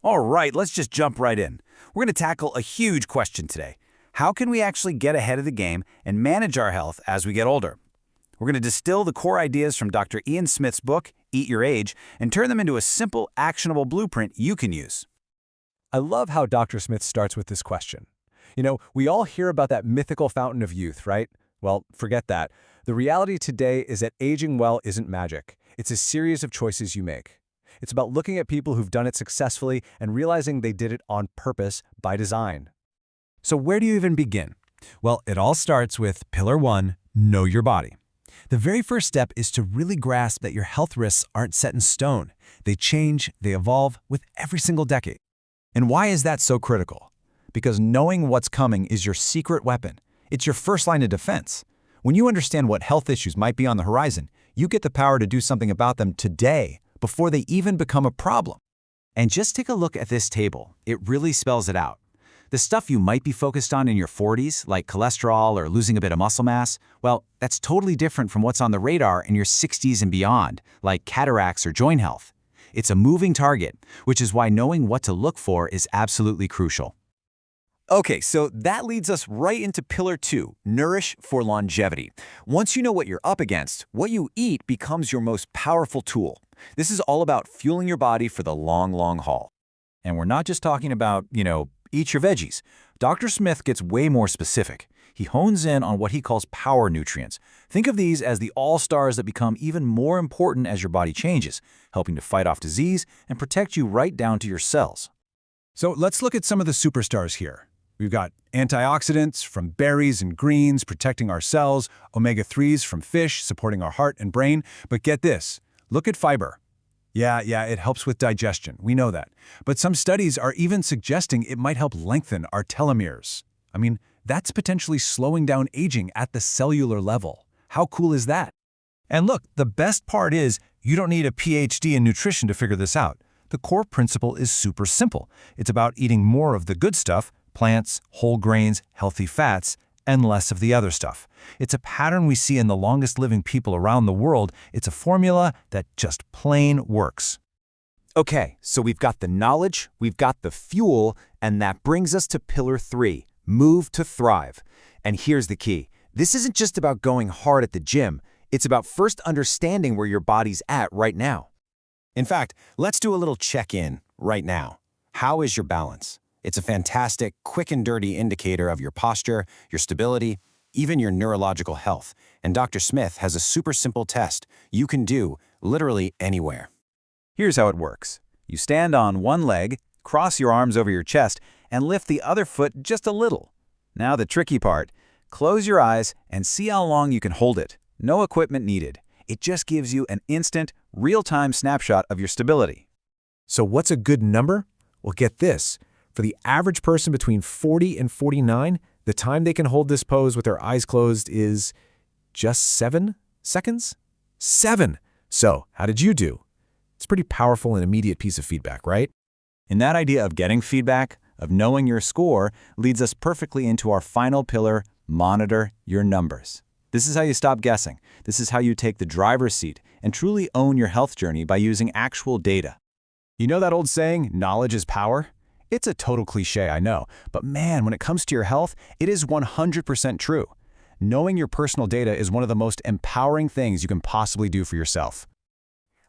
All right, let's just jump right in. We're going to tackle a huge question today. How can we actually get ahead of the game and manage our health as we get older? We're going to distill the core ideas from Dr. Ian Smith's book, Eat Your Age, and turn them into a simple, actionable blueprint you can use. I love how Dr. Smith starts with this question. We all hear about that mythical fountain of youth, right? Well, forget that. The reality today is that aging well isn't magic. It's a series of choices you make. It's about looking at people who've done it successfully and realizing they did it on purpose, by design. So where do you even begin? Well, it all starts with Pillar 1, know your body. The very first step is to really grasp that your health risks aren't set in stone. They change, they evolve with every single decade. And why is that so critical? Because knowing what's coming is your secret weapon. It's your first line of defense. When you understand what health issues might be on the horizon, you get the power to do something about them today, before they even become a problem. And just take a look at this table. It really spells it out. The stuff you might be focused on in your 40s, like cholesterol or losing a bit of muscle mass, well, that's totally different from what's on the radar in your 60s and beyond, like cataracts or joint health. It's a moving target, which is why knowing what to look for is absolutely crucial. Okay, so that leads us right into Pillar 2, nourish for longevity. Once you know what you're up against, what you eat becomes your most powerful tool. This is all about fueling your body for the long, long haul. And we're not just talking about, eat your veggies. Dr. Smith gets way more specific. He hones in on what he calls power nutrients. Think of these as the all-stars that become even more important as your body changes, helping to fight off disease and protect you right down to your cells. So let's look at some of the superstars here. We've got antioxidants from berries and greens protecting our cells, omega-3s from fish supporting our heart and brain. But get this, look at fiber. Yeah, it helps with digestion, we know that. But some studies are even suggesting it might help lengthen our telomeres. I mean, that's potentially slowing down aging at the cellular level. How cool is that? And look, the best part is you don't need a PhD in nutrition to figure this out. The core principle is super simple. It's about eating more of the good stuff, plants, whole grains, healthy fats, and less of the other stuff. It's a pattern we see in the longest living people around the world. It's a formula that just plain works. Okay, so we've got the knowledge, we've got the fuel, and that brings us to Pillar 3, move to thrive. And here's the key. This isn't just about going hard at the gym. It's about first understanding where your body's at right now. In fact, let's do a little check-in right now. How is your balance? It's a fantastic, quick and dirty indicator of your posture, your stability, even your neurological health. And Dr. Smith has a super simple test you can do literally anywhere. Here's how it works. You stand on one leg, cross your arms over your chest, and lift the other foot just a little. Now the tricky part. Close your eyes and see how long you can hold it. No equipment needed. It just gives you an instant, real-time snapshot of your stability. So what's a good number? Well, get this. For the average person between 40 and 49, the time they can hold this pose with their eyes closed is just 7 seconds? 7! So, how did you do? It's a pretty powerful and immediate piece of feedback, right? And that idea of getting feedback, of knowing your score, leads us perfectly into our final pillar, monitor your numbers. This is how you stop guessing. This is how you take the driver's seat and truly own your health journey by using actual data. You know that old saying, knowledge is power? It's a total cliche, I know, but man, when it comes to your health, it is 100% true. Knowing your personal data is one of the most empowering things you can possibly do for yourself.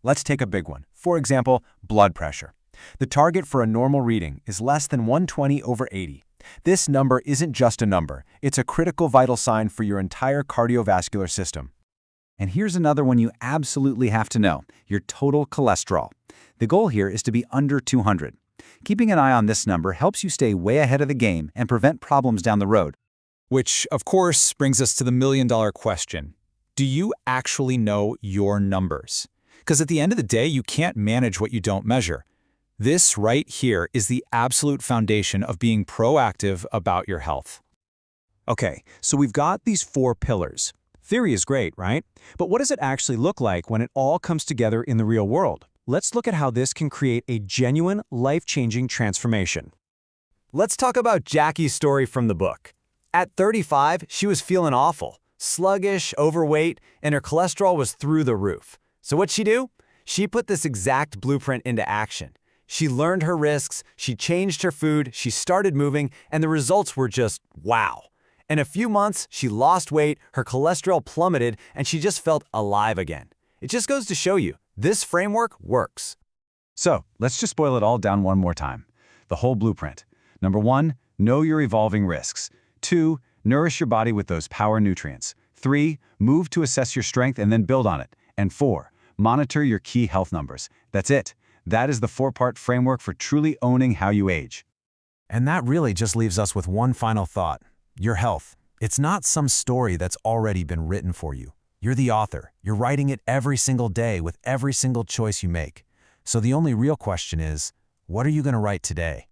Let's take a big one. For example, blood pressure. The target for a normal reading is less than 120/80. This number isn't just a number. It's a critical vital sign for your entire cardiovascular system. And here's another one you absolutely have to know, your total cholesterol. The goal here is to be under 200. Keeping an eye on this number helps you stay way ahead of the game and prevent problems down the road. Which, of course, brings us to the million-dollar question. Do you actually know your numbers? Because at the end of the day, you can't manage what you don't measure. This right here is the absolute foundation of being proactive about your health. Okay, so we've got these 4 pillars. Theory is great, right? But what does it actually look like when it all comes together in the real world? Let's look at how this can create a genuine, life-changing transformation. Let's talk about Jackie's story from the book. At 35, she was feeling awful, sluggish, overweight, and her cholesterol was through the roof. So what'd she do? She put this exact blueprint into action. She learned her risks, she changed her food, she started moving, and the results were just wow. In a few months, she lost weight, her cholesterol plummeted, and she just felt alive again. It just goes to show you, this framework works. So, let's just boil it all down one more time. The whole blueprint. Number 1, know your evolving risks. 2, nourish your body with those power nutrients. 3, move to assess your strength and then build on it. And 4, monitor your key health numbers. That's it. That is the 4-part framework for truly owning how you age. And that really just leaves us with one final thought. Your health. It's not some story that's already been written for you. You're the author. You're writing it every single day with every single choice you make. So the only real question is, what are you going to write today?